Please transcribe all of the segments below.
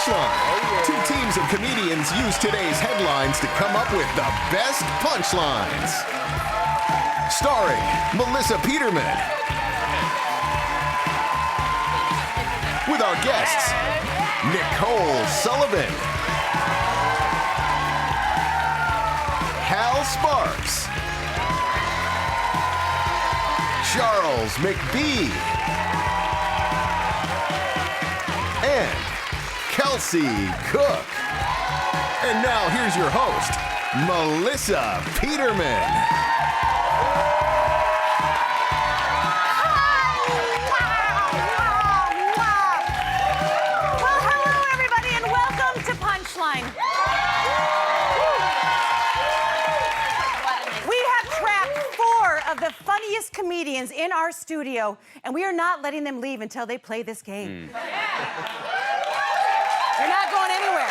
Punchline. Two teams of comedians use today's headlines to come up with the best punchlines. Starring Melissa Peterman. With our guests, Nicole Sullivan, Hal Sparks, Charles McBee, and Kelsey Cook. And now here's your host, Melissa Peterman. Well, hello everybody and welcome to Punchline. We have trapped 4 of the funniest comedians in our studio, and we are not letting them leave until they play this game. They're not going anywhere.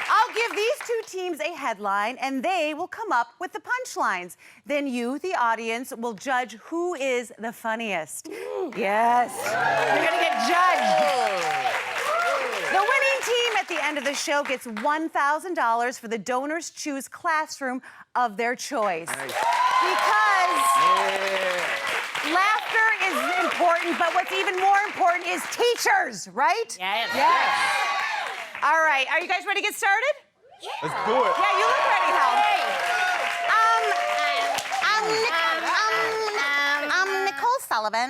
I'll give these 2 teams a headline, and they will come up with the punchlines. Then you, the audience, will judge who is the funniest. Yes. You're gonna get judged. The winning team at the end of the show gets $1,000 for the Donors Choose classroom of their choice. Because laughter is important, but what's even more important is teachers, right? Yes. All right, are you guys ready to get started? Let's do it. Yeah, you look ready, Hal. I'm Nicole Sullivan.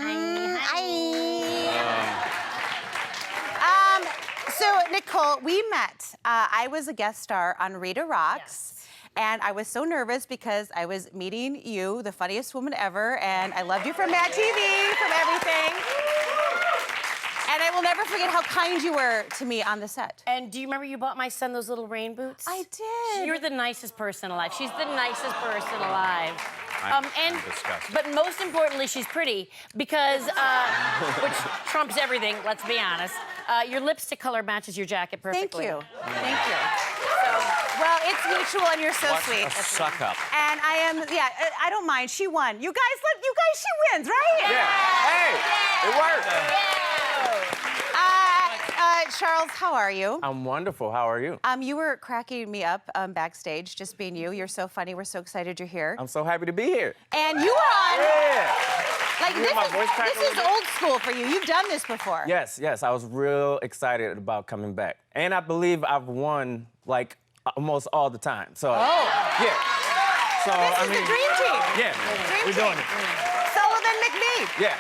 So, Nicole, we met. I was a guest star on Rita Rocks. And I was so nervous because I was meeting you, the funniest woman ever, and I loved you from Mad TV, from everything. And I will never forget how kind you were to me on the set. And do you remember you bought my son those little rain boots? I did. You're the nicest person alive. She's the nicest person alive. I'm disgusted. But most importantly, she's pretty because, which trumps everything, let's be honest. Your lipstick color matches your jacket perfectly. Thank you. Thank you. Well, it's mutual, and you're so sweet. Suck up. And I am, I don't mind. She won. You guys, she wins, right? Yeah. Hey, it worked. Charles, how are you? I'm wonderful. How are you? You were cracking me up backstage, just being you. You're so funny. We're so excited you're here. I'm so happy to be here. And you were on. Yeah. Like, You hear my voice crack a this is little bit? old school for you. You've done this before. Yes. I was real excited about coming back. And I believe I've won, like, almost all the time. So, yeah. So, This is the dream team. Yeah, Dream we're team. doing it. Sullivan McBee. Yeah.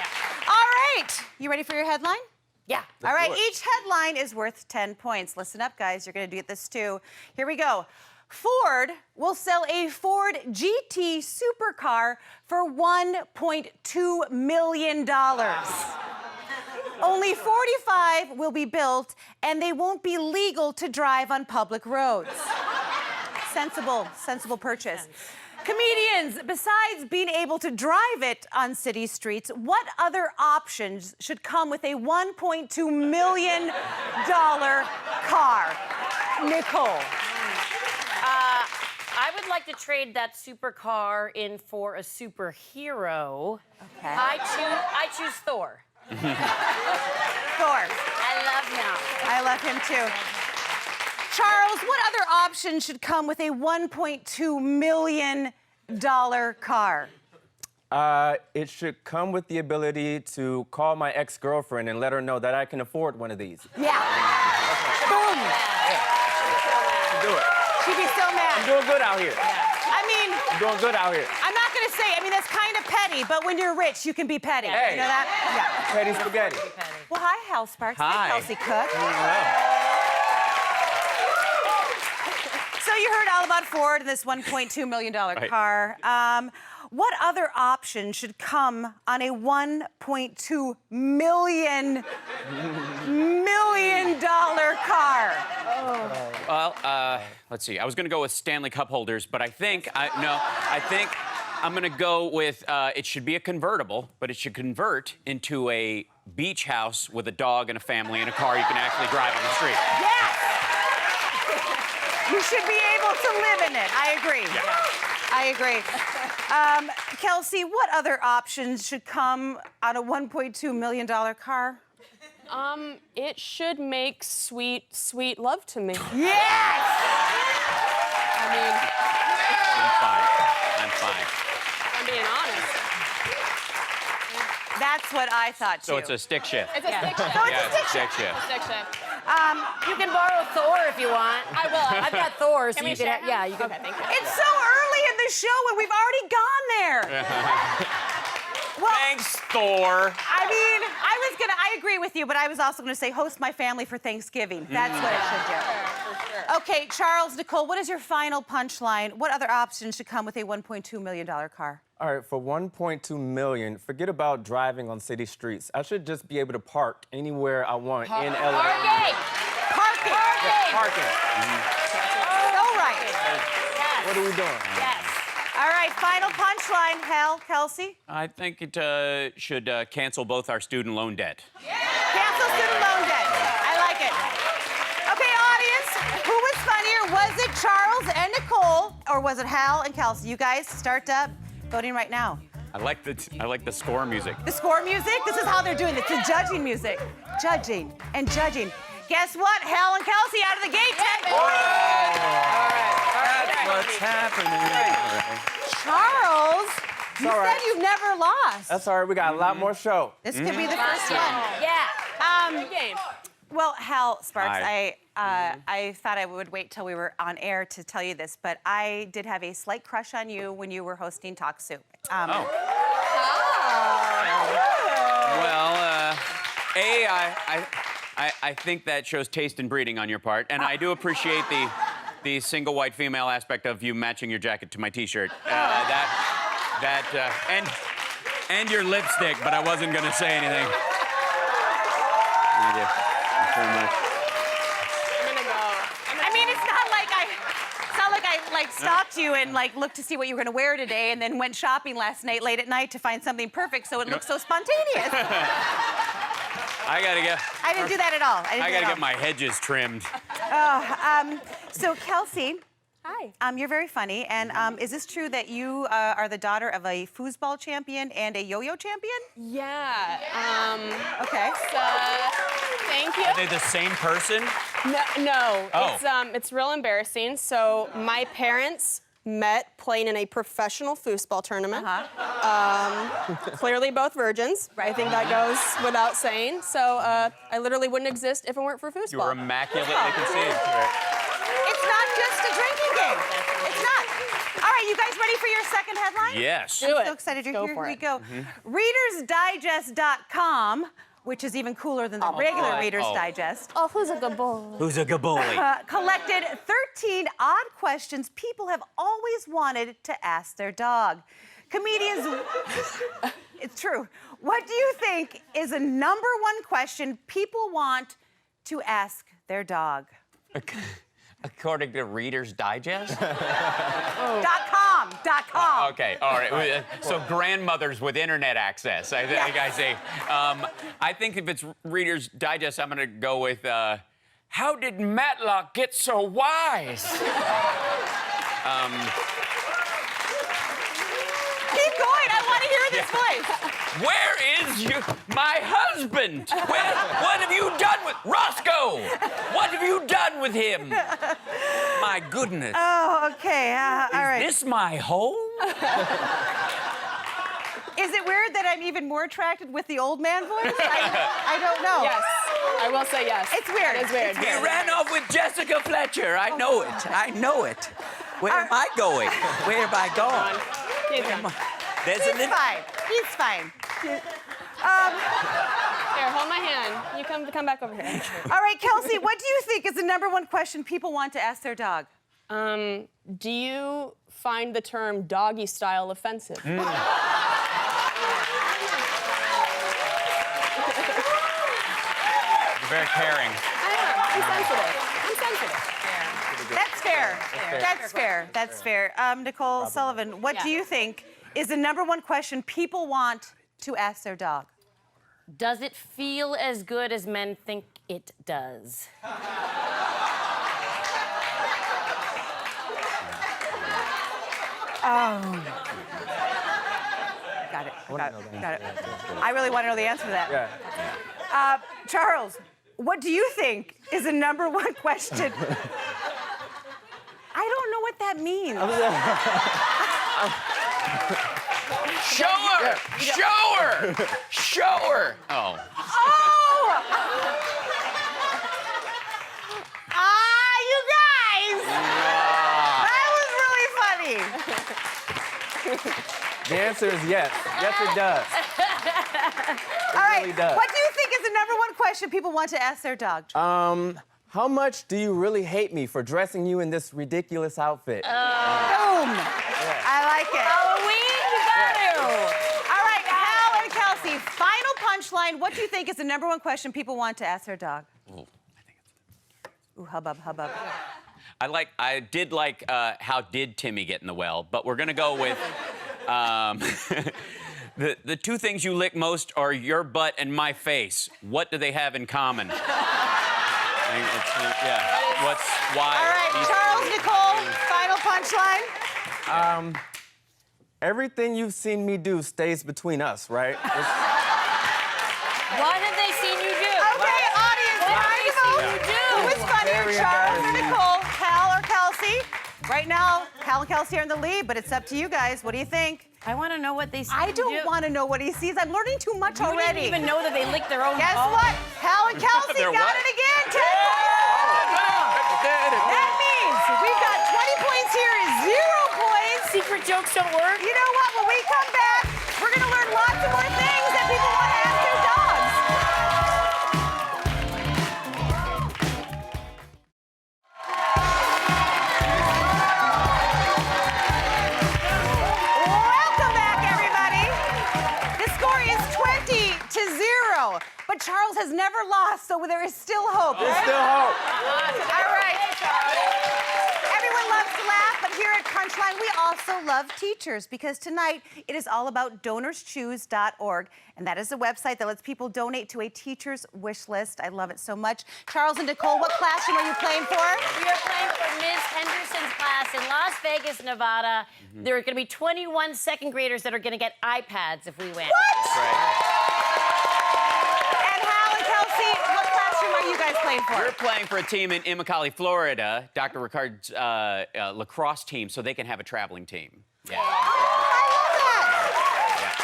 All right. You ready for your headline? Yeah. All right, do it. each headline is worth 10 points. Listen up, guys. You're going to do this too. Here we go. Ford will sell a Ford GT supercar for $1.2 million. Only 45 will be built, and they won't be legal to drive on public roads. Sensible purchase. Comedians, besides being able to drive it on city streets, what other options should come with a $1.2 million car? Nicole. I would like to trade that supercar in for a superhero. Okay. I choose Thor. Thor. I love him. I love him too. Charles, what other options should come with a $1.2 million car? It should come with the ability to call my ex-girlfriend and let her know that I can afford one of these. Yeah. Boom. Do it. She'd be so mad. I'm doing good out here. I mean, I'm doing good out here. I'm not gonna say, that's kind of petty, but when you're rich, you can be petty. Hey. You know that? Yeah. Petty spaghetti. Well, hi, Hal Sparks. Hi. Kelsey Cook. Hello. So you heard all about Ford and this $1.2 million car. What other option should come on a $1.2 million car? Well, let's see. I was going to go with Stanley Cup holders, but I think I'm going to go with it should be a convertible, but it should convert into a beach house with a dog and a family and a car you can actually drive on the street. Yes! You should be able to live in it. I agree. Yeah. I agree. Kelsey, what other options should come on a $1.2 million car? It should make sweet, sweet love to me. Yes! I mean, I'm fine. I'm being honest. That's what I thought too. So it's a stick shift. It's a stick shift. So it's Yeah, a stick stick shift. shift. Stick shift. You can borrow Thor if you want. I will. I've got Thor, so Can we you can. share him? Yeah, you can. Okay, thank you. It's so early in the show and we've already gone there. Well, Thanks, Thor. I mean, I agree with you, but I was also gonna say host my family for Thanksgiving. That's what it should do. For sure. Okay, Charles, Nicole, what is your final punchline? What other options should come with a $1.2 million car? All right, for 1.2 million, forget about driving on city streets. I should just be able to park anywhere I want in LA. Parking! Parking. Yeah, parking. All right. Yes. What are we doing? Yes. All right, final punchline, Hal, Kelsey. I think it should cancel both our student loan debt. Cancel student loan debt. I like it. Okay, audience, who was funnier? Was it Charles and Nicole, or was it Hal and Kelsey? You guys start voting right now. I like the score music. The score music, this is how they're doing it. It's the judging music. Judging and judging. Guess what? Hal and Kelsey out of the gate, 10 points. What's happening? Charles, you all said right. you've never lost. That's all right, we got a lot more show. This could be the first one. Yeah. Game. Well, Hal Sparks, Hi. I thought I would wait till we were on air to tell you this, but I did have a slight crush on you when you were hosting Talk Soup. Well, I think that shows taste and breeding on your part, and I do appreciate the single white female aspect of you matching your jacket to my T-shirt. And your lipstick, but I wasn't gonna say anything. Thank you. Thanks very much. I'm gonna go. I mean, it's not like I stopped you and looked to see what you were gonna wear today, and then went shopping last night late at night to find something perfect, so it looked so spontaneous. I I didn't do that at all. I gotta get my hedges trimmed. So Kelsey, Hi. you're very funny, and is this true that you are the daughter of a foosball champion and a yo-yo champion? Yeah. Okay. Thank you. Are they the same person? No. Oh. It's real embarrassing. So my parents met playing in a professional foosball tournament. Clearly both virgins. I think that goes without saying. So I literally wouldn't exist if it weren't for foosball. You were immaculately conceived. It's not just a drinking game. It's not. All right, you guys ready for your second headline? Yes. Do it. So excited you're Go here. for Here we it. go. ReadersDigest.com, which is even cooler than the regular boy. Reader's Oh. Digest, Oh, who's a good boy? Who's a gaboli? collected 13 odd questions people have always wanted to ask their dog. Comedians, it's true. What do you think is the #1 question people want to ask their dog? According to Reader's Digest? .com. Okay, all right. So grandmothers with internet access, I think I say. I think if it's Reader's Digest, I'm gonna go with, how did Matlock get so wise? Keep going, I want to hear this voice. Where is my husband? What have you done with Roscoe? What have you done with him? My goodness. Oh, okay, all right. Is this my home? Is it weird that I'm even more attracted with the old man voice? I don't know. Yes. I will say yes. It's weird. It is weird. He ran off with Jessica Fletcher. I know it. I know it. Where am I going? Where have I gone? He's done. There's He's fine. He's fine. Here, hold my hand. You come back over here. All right, Kelsey, what do you think is the #1 question people want to ask their dog? Do you find the term doggy style offensive? very caring. I'm sensitive. That's fair. That's fair. That's fair. Nicole Sullivan, what do you think is the #1 question people want to ask their dog? Does it feel as good as men think it does? Got it. I really want to know the answer to that. Yeah. Charles, what do you think is the #1 question? I don't know what that means. Show her! Show her! Show her! Oh. You guys! That was really funny. The answer is yes. Yes, it does. All right, really does. what do you think is the #1 question people want to ask their dog? How much do you really hate me for dressing you in this ridiculous outfit? Boom. I like it. Halloween, you got to. All right, Hal and Kelsey, final punchline. What do you think is the #1 question people want to ask their dog? Ooh, hubbub, hubbub. I did like how did Timmy get in the well, but we're gonna go with the two things you lick most are your butt and my face. What do they have in common? Why? All right, Charles, Nicole, final punchline. Everything you've seen me do stays between us, right? What have they seen you do? Okay, audience, time to vote. Who is funnier, Very Charles or embarrassing. Nicole, Hal or Kelsey? Right now, Hal and Kelsey are in the lead, but it's up to you guys. What do you think? I want to know what they see. I you don't do. want to know what he sees. I'm learning too much You already. didn't even know that they licked their own Guess balls. what? Hal and Kelsey They're got what? it again. 10 points. That means we've got 20 points here and 0 points. Secret jokes don't work. You know what? When we come back, we're going to learn lots of more things that people want to ask their dogs. Welcome back, everybody. The score is 20-0, but Charles has never lost, so there is still hope, There's right? still hope. All right. Everyone loves to laugh, but here at Punchline, we also love teachers because tonight it is all about donorschoose.org, and that is a website that lets people donate to a teacher's wish list. I love it so much. Charles and Nicole, what classroom are you playing for? We are playing for Ms. Henderson's class in Las Vegas, Nevada. There are going to be 21 second graders that are going to get iPads if we win. What? And Hal and Kelsey, what classroom are you guys playing for? We're playing for a team in Immokalee, Florida, Dr. Ricard's lacrosse team, so they can have a traveling team. Yeah. Oh, I love that.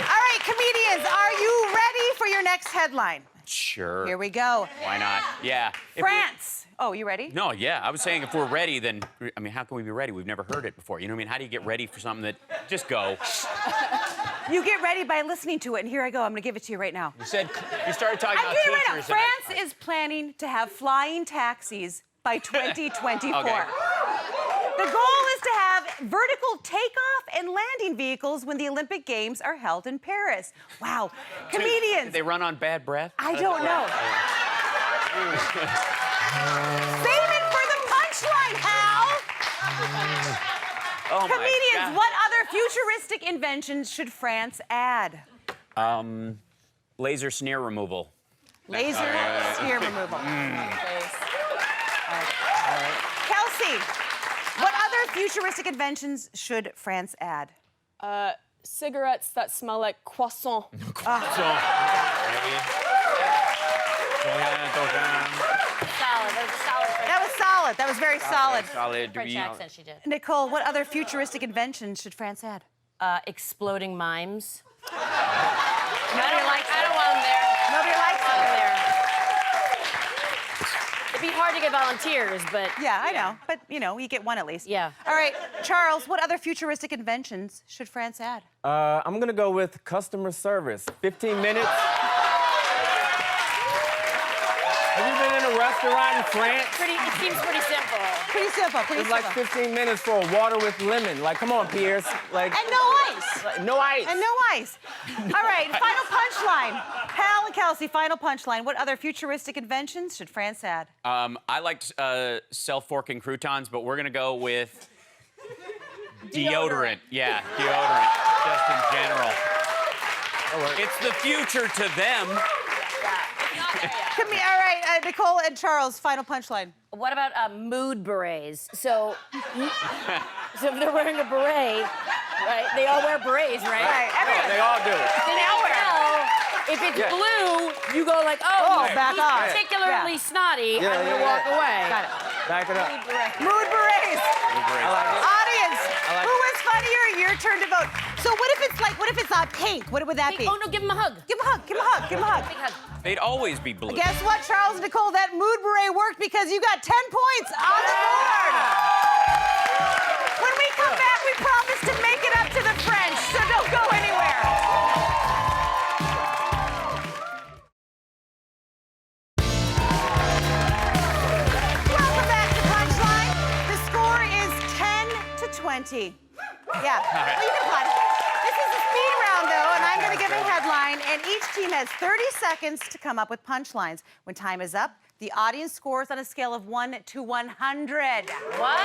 All right, comedians, are you ready for your next headline? Sure. Here we go. Why not? Yeah. If France. Oh, you ready? No, yeah. I was saying if we're ready, then, I mean, how can we be ready? We've never heard it before. You know what I mean? How do you get ready for something that, just go. You get ready by listening to it, and here I go. I'm gonna give it to you right now. You started talking I'm about doing it right now. teachers. France is planning to have flying taxis by 2024. Okay. The goal is to have vertical takeoff and landing vehicles when the Olympic Games are held in Paris. Wow. Did Comedians. they run on bad breath? I don't know. Save it for the punchline, Hal. Oh, my Comedians, God. what other futuristic inventions should France add? Laser sneer removal. Laser smear removal. Kelsey, what other futuristic inventions should France add? Cigarettes that smell like croissant. Solid. That was a solid French, That was solid. That was very solid. Solid. French accent she did. Nicole, what other futuristic inventions should France add? Exploding mimes. Nobody likes I don't want them there. Nobody likes I don't it. want them there. It'd be hard to get volunteers, but Yeah, I know. But, you know, you get one at least. Yeah. All right, Charles, what other futuristic inventions should France add? I'm gonna go with customer service. 15 minutes. Have you been in a restaurant in France? it seems pretty simple. Pretty simple, pretty It's simple. like 15 minutes for a water with lemon. Like, come on, Pierce. Like, And no ice. no ice. And no ice. All right, final punchline. Hal and Kelsey, final punchline. What other futuristic inventions should France add? I liked self-forking croutons, but we're gonna go with deodorant. Yeah, deodorant, just in general. It's the future to them. All right, Nicole and Charles, final punchline. What about mood berets? So if they're wearing a beret, right? They all wear berets, right? Right, everyone. They all do. They all wear. If it's blue, you go like, oh, back he's off. particularly snotty. Yeah, I'm gonna yeah, walk away. Got it. Back it up. Mood berets. I like it. Audience, like who is funnier? Your turn to vote. So what if it's pink? What would that be? Oh no, give him a hug. Give him a hug. Give him a hug. Give him a hug. Big hug. They'd always be blue. Guess what, Charles and Nicole? That mood beret worked because you got 10 points on the board. When we come back, we promise to make it up to the French, so don't go anywhere. Welcome back to Punchline. The score is 10 to 20. Yeah, well, you can plot it. This is a speed round, though, and I'm going to give a headline, and each team has 30 seconds to come up with punchlines. When time is up, the audience scores on a scale of 1 to 100. What?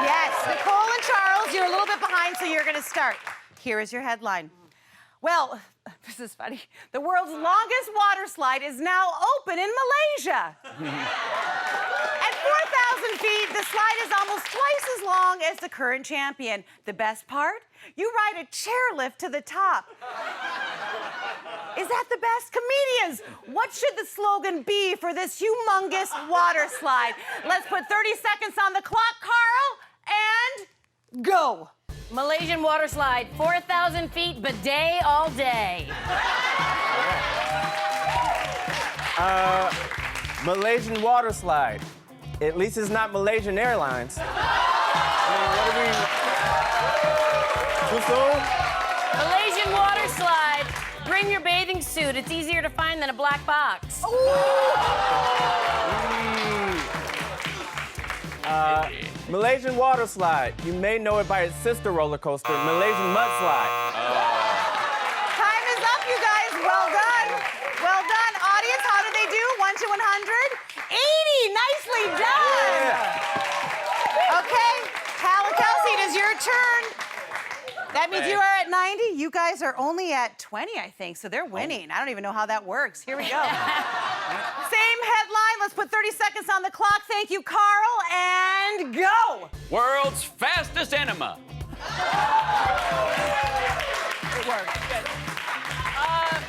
Yes, Nicole and Charles, you're a little bit behind, so you're going to start. Here is your headline. Well, this is funny. The world's longest water slide is now open in Malaysia. At 4,000 feet, the slide is almost twice as long as the current champion. The best part? You ride a chairlift to the top. Is that the best? Comedians, what should the slogan be for this humongous water slide? Let's put 30 seconds on the clock, Carl, and go. Malaysian water slide, 4,000 feet, bidet all day. Malaysian water slide. At least it's not Malaysian Airlines. What are we? Too soon? Malaysian water slide, bring your bathing suit. It's easier to find than a black box. Malaysian water slide. You may know it by its sister roller coaster, Malaysian mudslide. Time is up, you guys. Well done. Well done. Audience, how did they do? 1 to 100? 80. Nicely done. Okay. Hal and Kelsey, it is your turn. That means you are at 90. You guys are only at 20, I think, so they're winning. I don't even know how that works. Here we go. Same headline. Let's put 30 seconds on the clock. Thank you, Carl, and go. World's fastest enema. It worked.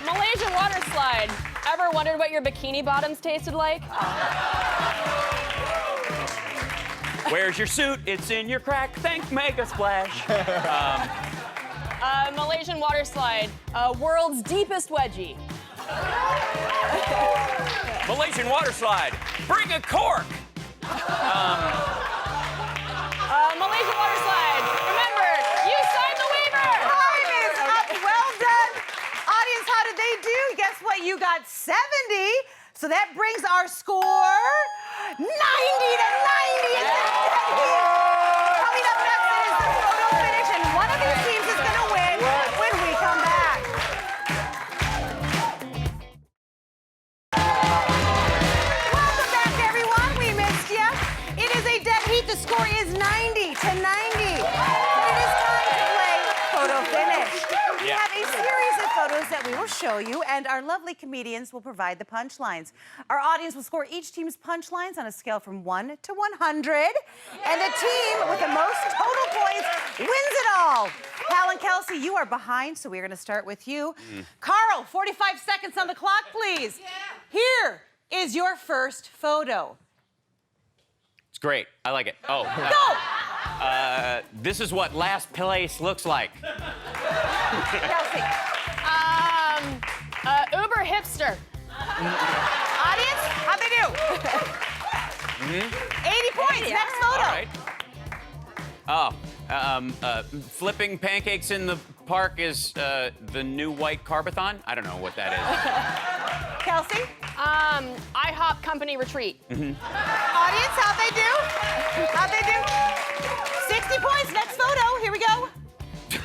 Malaysian water slide. Ever wondered what your bikini bottoms tasted like? Where's your suit? It's in your crack. Thank Mega Splash. Malaysian water slide. World's deepest wedgie. Malaysian water slide. Bring a cork. Malaysian water slide. Remember, you signed the waiver. Time is up. Well done. Audience, how did they do? Guess what? You got 70. So that brings our score 90 to 90. Coming up next is the photo finish, and one of these teams is going to win when we come back. Welcome back, everyone. We missed you. It is a dead heat. The score is 90 to 90. But it is time to play photo finish. We have a series of photos that we will show you, and our lovely comedians will provide the punchlines. Our audience will score each team's punchlines on a scale from 1 to 100, and the team with the most total points wins it all. Hal and Kelsey, you are behind, so we're going to start with you. Carl, 45 seconds on the clock, please. Here is your first photo. It's great. I like it. Oh. Go! This is what last place looks like. Kelsey. Uber hipster. Audience, how'd they do? 80 points. Next photo. All right. Flipping pancakes in the park is the new white carbathon. I don't know what that is. Kelsey. IHOP company retreat. Audience, how'd they do? How'd they do? 60 points. Next photo. Here we go.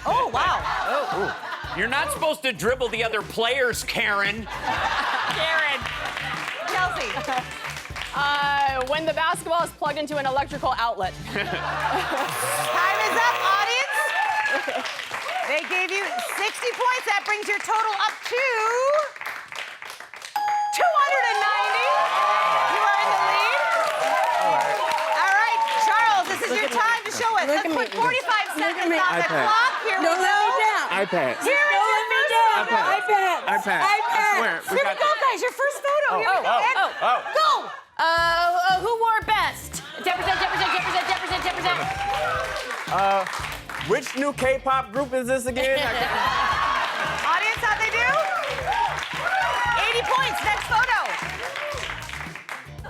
Oh, wow. Oh. You're not supposed to dribble the other players, Karen. Karen. Kelsey. When the basketball is plugged into an electrical outlet. Time is up, audience. They gave you 60 points. That brings your total up to 290. You are in the lead. All right, Charles, this is your time to show us. Let's put 45 seconds on the clock. Here we go. iPad. Here is your first photo. iPad. swear. Here we go, guys. Your first photo. Here we go. And go. Who wore best? 10%, 10%, 10%, 10%, 10%. Which new K-pop group is this again? Audience, how'd they do? 80 points. Next photo.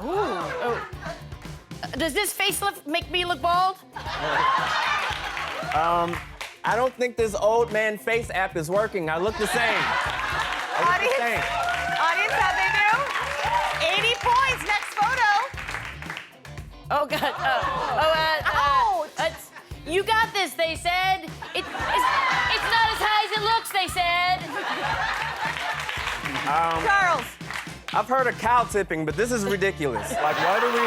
Ooh. Does this facelift make me look bald? I don't think this old man face app is working. I look the same. Audience, how'd they do? 80 points. Next photo. Oh, God. You got this, they said. It's not as high as it looks, they said. Charles. I've heard of cow tipping, but this is ridiculous. Like, why do we...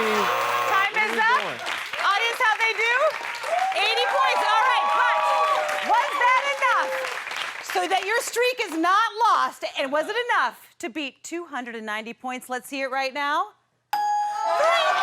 Time is up. doing? Audience, how'd they do? 80 points. All right, Punch. Was that enough so that your streak is not lost? And was it enough to beat 290 points? Let's see it right now. 300